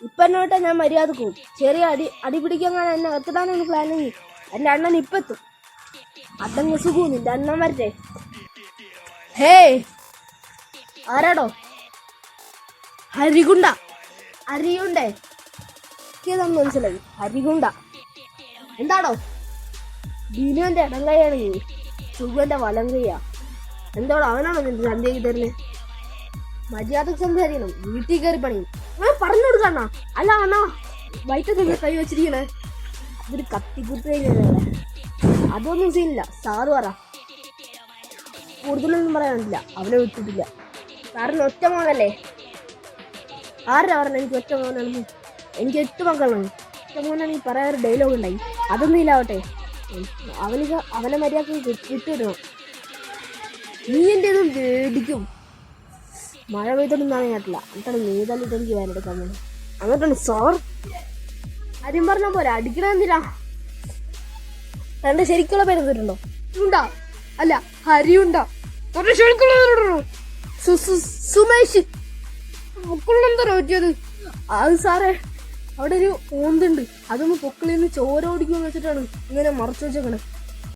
ഇപ്പൊ എന്നോട്ടാ ഞാൻ മര്യാദക്ക് പോകും. ചെറിയ അടി പിടിക്കാൻ എന്നെ എത്തിടാനാണ് പ്ലാനിങ്. എന്റെ അണ്ണൻ ഇപ്പൊ എത്തും. അതങ്ങ് സുഖവും നിന്റെ അണ്ണൻ വരട്ടെ. ഹേ ആരാടോ? ഹരികുണ്ട. അരിയുണ്ടേ ഇതൊന്നും മനസ്സിലായി. ഹരികുണ്ട എന്താടോ? ബിനുവിന്റെ ഇടം കൈയാണ് നീ, സുഖന്റെ വലം കൈയാ. എന്തോടോ അവനാണോ നിന്റെ സന്ധ്യക്ക് തരുന്നത്? മര്യാദക്ക് സംസാരിക്കണം. വീട്ടിൽ കയറി പണിയും പറഞ്ഞു കൊടുക്കണ്ണ. അല്ല അണ്ണാ വയറ്റത്ത് കൈ വെച്ചിരിക്കണേ. അതൊരു കത്തിക്കുത്ത് കഴിഞ്ഞല്ലേ. അതൊന്നും സീനില്ല. സാറ് പറ. കൂടുതലൊന്നും പറയാനില്ല. അവനെ വിട്ടിട്ടില്ല. സാറിന് ഒറ്റ മോനല്ലേ? ആരാ പറഞ്ഞ എനിക്ക് ഒറ്റ മോനാണെന്ന്? എനിക്ക് 8 മക്കളാണ്. ഒറ്റ മോനാണെങ്കിൽ പറയാറ് ഡയലോഗ് ഉണ്ടായി. അതൊന്നും ഇല്ലാവട്ടെ. അവനെ മര്യാദക്ക് വിട്ടിടണം. നീ എൻ്റെ ഇതും പേടിക്കും. മഴ പെയ്തൊന്നും നനയാട്ടില്ല. എന്നിട്ടാണ് നീതല്ലിട്ട് എനിക്ക് വേനെടുക്കാൻ വേണം. എന്നിട്ടാണ് സാർ ആരും പറഞ്ഞ പോലെ അടിക്കണ എന്തിനാ? തന്റെ ശരിക്കുള്ള പേര് തരുന്നുണ്ടോ? ഉണ്ടാ അല്ല ഹരിയുണ്ടാ. തന്റെ ശരിക്കുള്ള പേരുണ്ടോ? സുമേഷ്. പൊക്കിളെന്താ പറ്റിയത്? അത് സാറേ അവിടെ ഒരു ഓന്തുണ്ട്. അതൊന്ന് പൊക്കിളിന്ന് ചോര ഓടിക്കുമെന്ന് വെച്ചിട്ടാണ് ഇങ്ങനെ മറച്ചു വെച്ചേക്കണേ.